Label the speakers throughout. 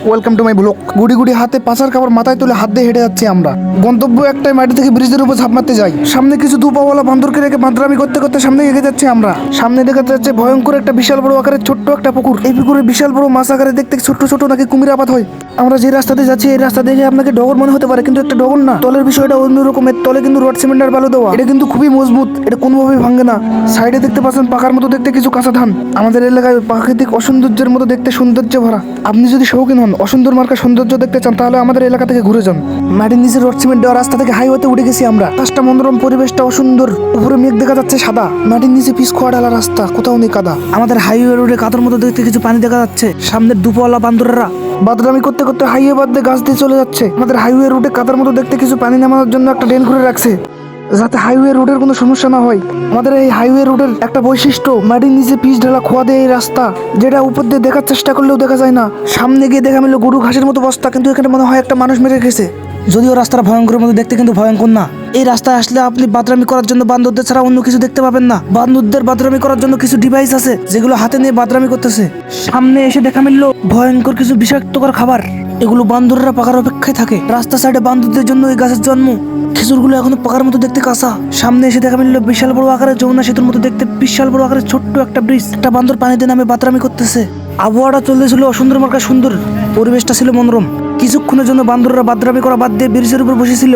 Speaker 1: Welcome to my blog. গুড়ি গুড়ি হাতে পাচার কাপড় মাথায় তুলে হাত দিয়ে হেঁটে যাচ্ছি আমরা। গন্তব্য একটাই, মাটি থেকে ব্রিজের উপর ঝাঁপ মারতে যাই। সামনে কিছু দুপাওয়ালা বান্দরকে রেখে বান্দরামি করতে করতে সামনে এগিয়ে যাচ্ছি আমরা। সামনে দেখা যাচ্ছে ভয়ঙ্কর একটা বিশাল বড় আকারের ছোট্ট একটা পুকুর। এই পুকুরে বিশাল বড় মাছ আকারে দেখতে ছোট্ট ছোট নাকি কুমির আবাদ হয়। আমরা যে রাস্তাতে যাচ্ছি এই রাস্তা দেখে আপনাকে ডগর মনে হতে পারে, কিন্তু একটা ডগর না। তলের বিষয়টা অন্য রকমের। তলে কিন্তু রড সিমেন্ট আর বালু দেওয়া। এটা কিন্তু খুবই মজবুত, এটা কোনোভাবেই ভাঙে না। সাইডে দেখতে পাচ্ছেন পাকার মতো দেখতে কিছু কাঁচা ধান। আমাদের এলাকায় প্রাকৃতিক অসৌন্দর্যের মতো দেখতে সৌন্দর্য ভরা। আপনি যদি শৌখিন হন, অসুন্দর মার্কা সৌন্দর্য দেখতে চান, তাহলে আমাদের এলাকা থেকে ঘুরে যান। মাটির নিচে রড সিমেন্ট দেওয়া রাস্তা থেকে হাইওয়েতে উঠে গেছি আমরা। রাস্তা মনোরম, পরিবেশটা অসুন্দর। উপরে মেঘ দেখা যাচ্ছে সাদা। মাটির নিচে পিস খোয়া ঢালা রাস্তা, কোথাও নেই কাদা। আমাদের হাইওয়ে রোডে কাদার মতো দেখতে কিছু পানি দেখা যাচ্ছে। সামনের দুপওয়ালা বান্দররা বাদরামি করতে করতে হাইওয়ে বাদ দিয়ে গাছ দিয়ে চলে যাচ্ছে। আমাদের হাইওয়ে রোডে কাদার মতো দেখতে কিছু পানি নামানোর জন্য একটা ড্রেন করে রাখছে, যাতে হাইওয়ে রোডের কোনো সমস্যা না হয়। আমাদের এই হাইওয়ে রোডের একটা বৈশিষ্ট্য, মাটির নিচে পিচ ঢালা খোয়া দিয়ে এই রাস্তা, যেটা উপর দিয়ে দেখার চেষ্টা করলেও দেখা যায় না। সামনে গিয়ে দেখা মিলল গরু ঘাসের মতো বস্তা, কিন্তু এখানে মনে হয় একটা মানুষ মেরে গেছে। যদিও রাস্তাটা ভয়ঙ্কর মতো দেখতে, কিন্তু ভয়ঙ্কর না। এই রাস্তায় আসলে আপনি বাদরামি করার জন্য বান্দরদের ছাড়া অন্য কিছু দেখতে পাবেন না। বান্দরদের বাদরামি করার জন্য কিছু ডিভাইস আছে, যেগুলো হাতে নিয়ে বাদরামি করতেছে। সামনে এসে দেখা মিলল ভয়ঙ্কর কিছু বিষাক্তকর খাবার। এগুলো বান্দররা পাকার অপেক্ষায় থাকে। রাস্তা সাইডে বান্দরদের জন্য এই গাছের জন্ম। খেজুরগুলো এখনো পাকার মতো দেখতে কাঁচা। সামনে এসে দেখা মিলল বিশাল বড় আকারের যমুনা সেতুর মতো দেখতে বিশাল বড় আকারের ছোট্ট একটা ব্রিজ। একটা বান্দর পানিতে নামে বাদরামি করতেছে। আবহাওয়াটা চলতেছিল সুন্দর মার্কা সুন্দর, পরিবেশটা ছিল মনোরম। কিছুক্ষণের জন্য বান্দররা বাদরামি করা বাদ দিয়ে ব্রিজের উপর বসেছিল।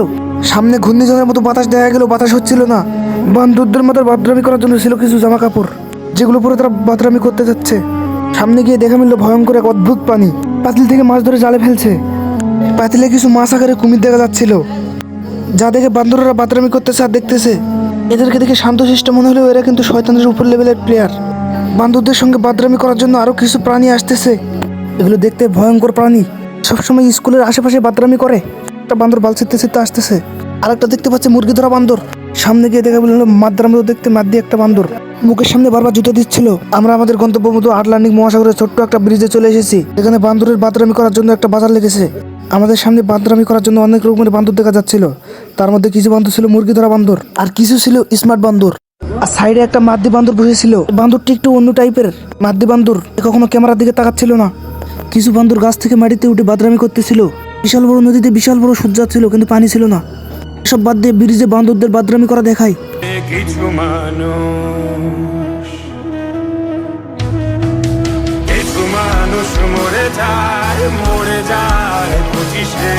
Speaker 1: সামনে ঘূর্ণিঝড়ের মতো বাতাস দেখা গেল, বাতাস হচ্ছিল না। বান্দরদের মতো বাদরামি করার জন্য ছিল কিছু জামা কাপড়, যেগুলো পরে তারা বাদরামি করতে যাচ্ছে। সামনে গিয়ে দেখা মিলল ভয়ঙ্কর এক অদ্ভুত পানি। পাতিল থেকে মাছ ধরে জালে ফেলছে। পাতিলে কিছু মাছ আকারে কুমির দেখা যাচ্ছিল, যা দেখে বান্দররা বাদরামি করতেছে আর দেখতেছে। এদেরকে দেখে শান্তশিষ্ট মনে হলেও এরা কিন্তু শয়তানের উপর লেভেলের প্লেয়ার। বান্দরদের সঙ্গে বাদরামি করার জন্য আরো কিছু প্রাণী আসতেছে। এগুলো দেখতে ভয়ঙ্কর প্রাণী, সবসময় স্কুলের আশেপাশে বাদরামি করে। একটা বান্দর বাল ছিটতে ছিটতে আসতেছে। আর একটা দেখতে পাচ্ছে মুরগি ধরা বান্দর। সামনে গিয়ে দেখা বলল মাদ্রার মতো দেখতে মাদ্দি একটা বান্দর, মুখের সামনে বারবার জুতো দিচ্ছিল। আমরা আমাদের গন্তব্য মতো আটলান্টিক মহাসাগরের ছোট্ট একটা ব্রিজে চলে এসেছি। এখানে বান্দরের বাদরামি করার জন্য একটা বাজার লেগেছে। আমাদের সামনে বাদরামি করার জন্য অনেক রকমের বান্দর দেখা যাচ্ছিল। তার মধ্যে কিছু বান্দর ছিল মুরগি ধরা বান্দর, আর কিছু ছিল স্মার্ট বান্দর। আর সাইডে একটা মাদ্দি বান্দর বসেছিল। বান্দরটি একটু অন্য টাইপের মাদ্দি বান্দর, কখনো ক্যামেরার দিকে তাকাচ্ছিল না। কিছু বান্দর গাছ থেকে মাটিতে উঠে বাদরামি করতেছিল। বিশাল বড় নদীতে বিশাল বড় সূর্য ছিল, কিন্তু পানি ছিল না। এসব বাদ দিয়ে ব্রিজে বান্দরদের বাদরামি করা দেখায়।
Speaker 2: কিছু মানুষ মরে যায় 25-এ,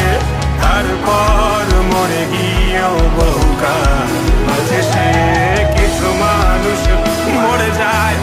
Speaker 2: তারপর মরে গিয়েও বহুকাল বাঁচে সে। কিছু মানুষ মরে যায়